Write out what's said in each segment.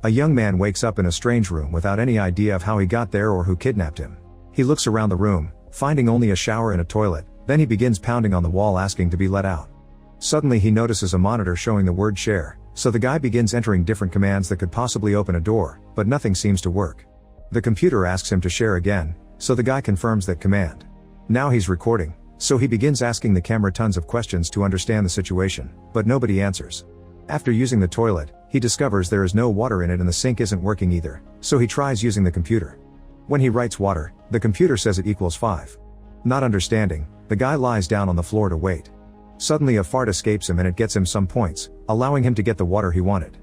A young man wakes up in a strange room without any idea of how he got there or who kidnapped him. He looks around the room, finding only a shower and a toilet, then he begins pounding on the wall asking to be let out. Suddenly he notices a monitor showing the word share, so the guy begins entering different commands that could possibly open a door, but nothing seems to work. The computer asks him to share again, so the guy confirms that command. Now he's recording, so he begins asking the camera tons of questions to understand the situation, but nobody answers. After using the toilet, he discovers there is no water in it and the sink isn't working either, so he tries using the computer. When he writes water, the computer says it equals 5. Not understanding, the guy lies down on the floor to wait. Suddenly a fart escapes him and it gets him some points, allowing him to get the water he wanted.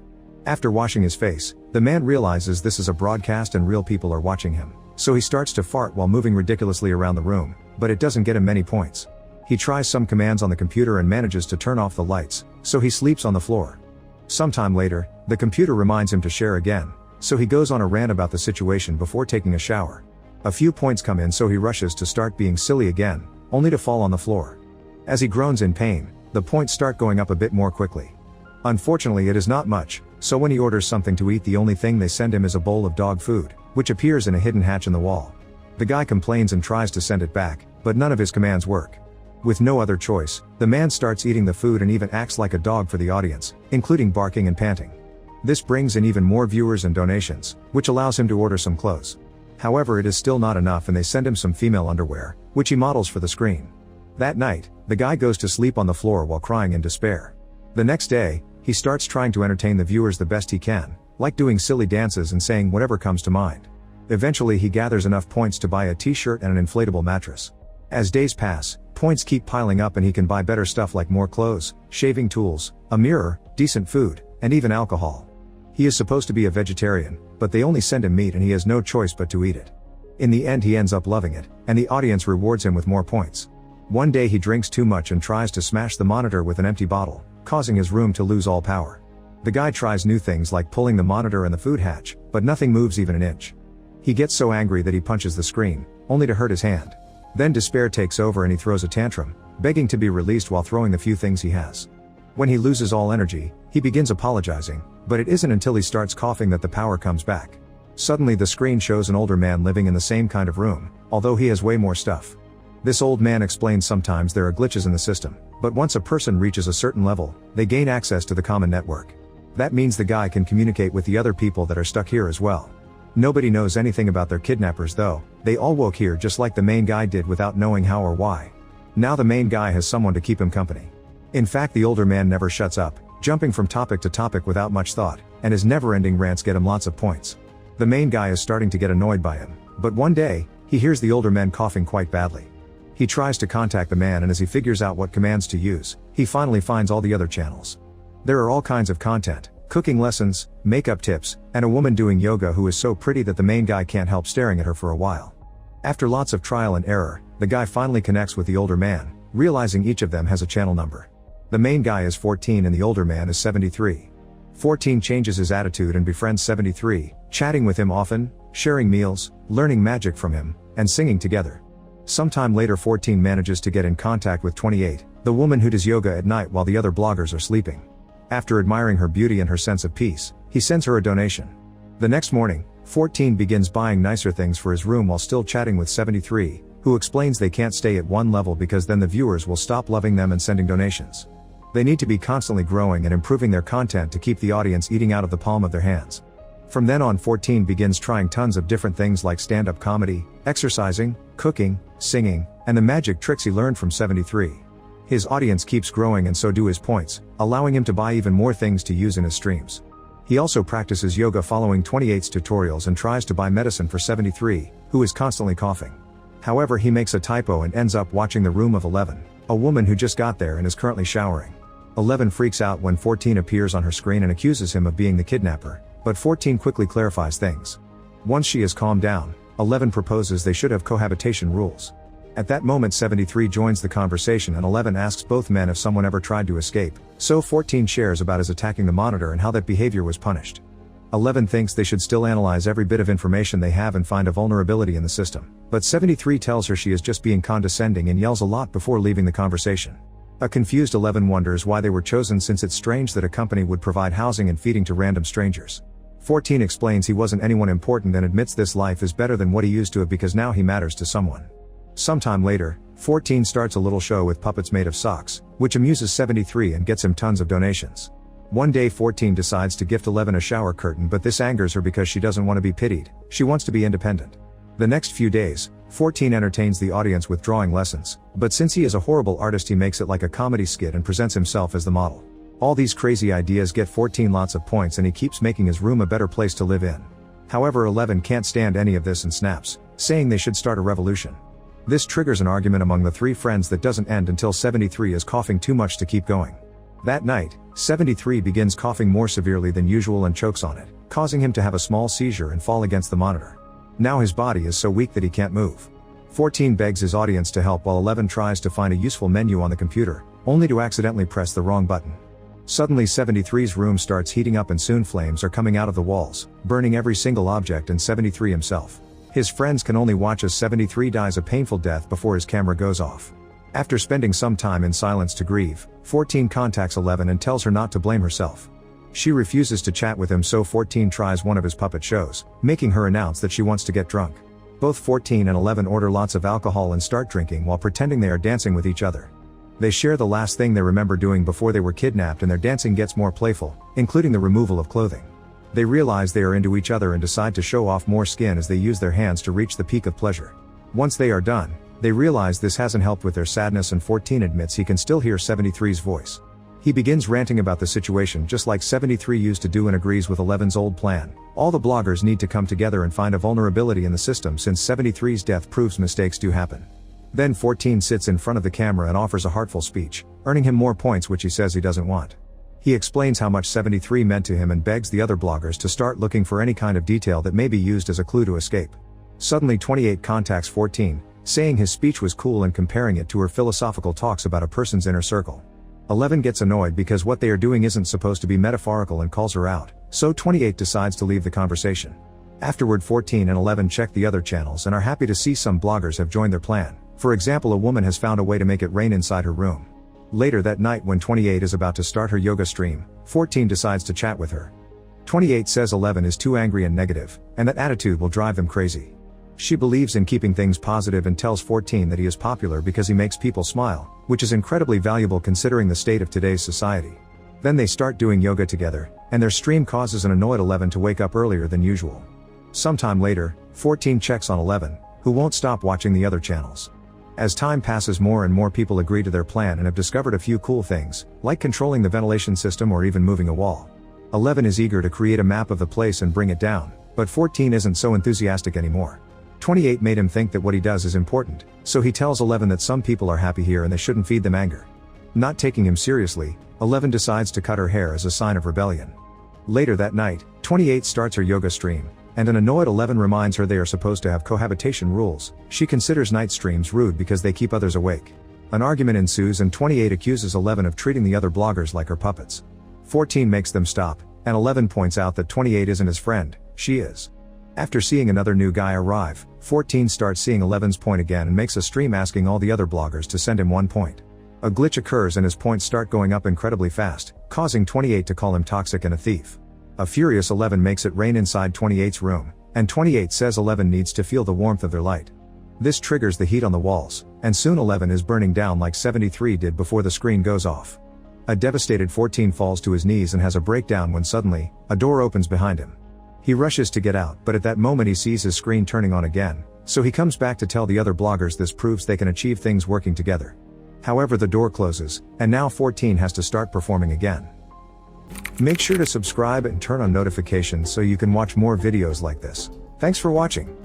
After washing his face, the man realizes this is a broadcast and real people are watching him, so he starts to fart while moving ridiculously around the room, but it doesn't get him many points. He tries some commands on the computer and manages to turn off the lights, so he sleeps on the floor. Sometime later, the computer reminds him to share again, so he goes on a rant about the situation before taking a shower. A few points come in so he rushes to start being silly again, only to fall on the floor. As he groans in pain, the points start going up a bit more quickly. Unfortunately it is not much, so when he orders something to eat the only thing they send him is a bowl of dog food, which appears in a hidden hatch in the wall. The guy complains and tries to send it back, but none of his commands work. With no other choice, the man starts eating the food and even acts like a dog for the audience, including barking and panting. This brings in even more viewers and donations, which allows him to order some clothes. However, it is still not enough and they send him some female underwear, which he models for the screen. That night, the guy goes to sleep on the floor while crying in despair. The next day, he starts trying to entertain the viewers the best he can, like doing silly dances and saying whatever comes to mind. Eventually he gathers enough points to buy a t-shirt and an inflatable mattress. As days pass, points keep piling up and he can buy better stuff like more clothes, shaving tools, a mirror, decent food, and even alcohol. He is supposed to be a vegetarian, but they only send him meat and he has no choice but to eat it. In the end he ends up loving it, and the audience rewards him with more points. One day he drinks too much and tries to smash the monitor with an empty bottle, causing his room to lose all power. The guy tries new things like pulling the monitor and the food hatch, but nothing moves even an inch. He gets so angry that he punches the screen, only to hurt his hand. Then despair takes over and he throws a tantrum, begging to be released while throwing the few things he has. When he loses all energy, he begins apologizing, but it isn't until he starts coughing that the power comes back. Suddenly the screen shows an older man living in the same kind of room, although he has way more stuff. This old man explains sometimes there are glitches in the system, but once a person reaches a certain level, they gain access to the common network. That means the guy can communicate with the other people that are stuck here as well. Nobody knows anything about their kidnappers though, they all woke here just like the main guy did without knowing how or why. Now the main guy has someone to keep him company. In fact, the older man never shuts up, jumping from topic to topic without much thought, and his never-ending rants get him lots of points. The main guy is starting to get annoyed by him, but one day, he hears the older man coughing quite badly. He tries to contact the man and as he figures out what commands to use, he finally finds all the other channels. There are all kinds of content, cooking lessons, makeup tips, and a woman doing yoga who is so pretty that the main guy can't help staring at her for a while. After lots of trial and error, the guy finally connects with the older man, realizing each of them has a channel number. The main guy is 14 and the older man is 73. 14 changes his attitude and befriends 73, chatting with him often, sharing meals, learning magic from him, and singing together. Sometime later 14 manages to get in contact with 28, the woman who does yoga at night while the other bloggers are sleeping. After admiring her beauty and her sense of peace, he sends her a donation. The next morning, 14 begins buying nicer things for his room while still chatting with 73, who explains they can't stay at one level because then the viewers will stop loving them and sending donations. They need to be constantly growing and improving their content to keep the audience eating out of the palm of their hands. From then on 14 begins trying tons of different things like stand-up comedy, exercising, cooking, singing, and the magic tricks he learned from 73. His audience keeps growing and so do his points, allowing him to buy even more things to use in his streams. He also practices yoga following 28's tutorials and tries to buy medicine for 73, who is constantly coughing. However, he makes a typo and ends up watching the room of 11, a woman who just got there and is currently showering. 11 freaks out when 14 appears on her screen and accuses him of being the kidnapper, but 14 quickly clarifies things. Once she is calmed down, 11 proposes they should have cohabitation rules. At that moment 73 joins the conversation and 11 asks both men if someone ever tried to escape, so 14 shares about his attacking the monitor and how that behavior was punished. 11 thinks they should still analyze every bit of information they have and find a vulnerability in the system, but 73 tells her she is just being condescending and yells a lot before leaving the conversation. A confused 11 wonders why they were chosen since it's strange that a company would provide housing and feeding to random strangers. 14 explains he wasn't anyone important and admits this life is better than what he used to have because now he matters to someone. Sometime later, 14 starts a little show with puppets made of socks, which amuses 73 and gets him tons of donations. One day 14 decides to gift 11 a shower curtain, but this angers her because she doesn't want to be pitied, she wants to be independent. The next few days, 14 entertains the audience with drawing lessons, but since he is a horrible artist he makes it like a comedy skit and presents himself as the model. All these crazy ideas get 14 lots of points and he keeps making his room a better place to live in. However, 11 can't stand any of this and snaps, saying they should start a revolution. This triggers an argument among the three friends that doesn't end until 73 is coughing too much to keep going. That night, 73 begins coughing more severely than usual and chokes on it, causing him to have a small seizure and fall against the monitor. Now his body is so weak that he can't move. 14 begs his audience to help while 11 tries to find a useful menu on the computer, only to accidentally press the wrong button. Suddenly 73's room starts heating up and soon flames are coming out of the walls, burning every single object and 73 himself. His friends can only watch as 73 dies a painful death before his camera goes off. After spending some time in silence to grieve, 14 contacts 11 and tells her not to blame herself. She refuses to chat with him, so 14 tries one of his puppet shows, making her announce that she wants to get drunk. Both 14 and 11 order lots of alcohol and start drinking while pretending they are dancing with each other. They share the last thing they remember doing before they were kidnapped and their dancing gets more playful, including the removal of clothing. They realize they are into each other and decide to show off more skin as they use their hands to reach the peak of pleasure. Once they are done, they realize this hasn't helped with their sadness and 14 admits he can still hear 73's voice. He begins ranting about the situation just like 73 used to do and agrees with 11's old plan. All the bloggers need to come together and find a vulnerability in the system since 73's death proves mistakes do happen. Then 14 sits in front of the camera and offers a heartful speech, earning him more points which he says he doesn't want. He explains how much 73 meant to him and begs the other bloggers to start looking for any kind of detail that may be used as a clue to escape. Suddenly 28 contacts 14, saying his speech was cool and comparing it to her philosophical talks about a person's inner circle. 11 gets annoyed because what they are doing isn't supposed to be metaphorical and calls her out, so 28 decides to leave the conversation. Afterward 14 and 11 check the other channels and are happy to see some bloggers have joined their plan. For example, a woman has found a way to make it rain inside her room. Later that night when 28 is about to start her yoga stream, 14 decides to chat with her. 28 says 11 is too angry and negative, and that attitude will drive them crazy. She believes in keeping things positive and tells 14 that he is popular because he makes people smile, which is incredibly valuable considering the state of today's society. Then they start doing yoga together, and their stream causes an annoyed 11 to wake up earlier than usual. Sometime later, 14 checks on 11, who won't stop watching the other channels. As time passes, more and more people agree to their plan and have discovered a few cool things, like controlling the ventilation system or even moving a wall. 11 is eager to create a map of the place and bring it down, but 14 isn't so enthusiastic anymore. 28 made him think that what he does is important, so he tells 11 that some people are happy here and they shouldn't feed them anger. Not taking him seriously, 11 decides to cut her hair as a sign of rebellion. Later that night, 28 starts her yoga stream, and an annoyed 11 reminds her they are supposed to have cohabitation rules. She considers night streams rude because they keep others awake. An argument ensues and 28 accuses 11 of treating the other bloggers like her puppets. 14 makes them stop, and 11 points out that 28 isn't his friend, she is. After seeing another new guy arrive, 14 starts seeing 11's point again and makes a stream asking all the other bloggers to send him 1 point. A glitch occurs and his points start going up incredibly fast, causing 28 to call him toxic and a thief. A furious 11 makes it rain inside 28's room, and 28 says 11 needs to feel the warmth of their light. This triggers the heat on the walls, and soon 11 is burning down like 73 did before the screen goes off. A devastated 14 falls to his knees and has a breakdown when suddenly, a door opens behind him. He rushes to get out, but at that moment he sees his screen turning on again, so he comes back to tell the other bloggers this proves they can achieve things working together. However, the door closes, and now 14 has to start performing again. Make sure to subscribe and turn on notifications so you can watch more videos like this. Thanks for watching.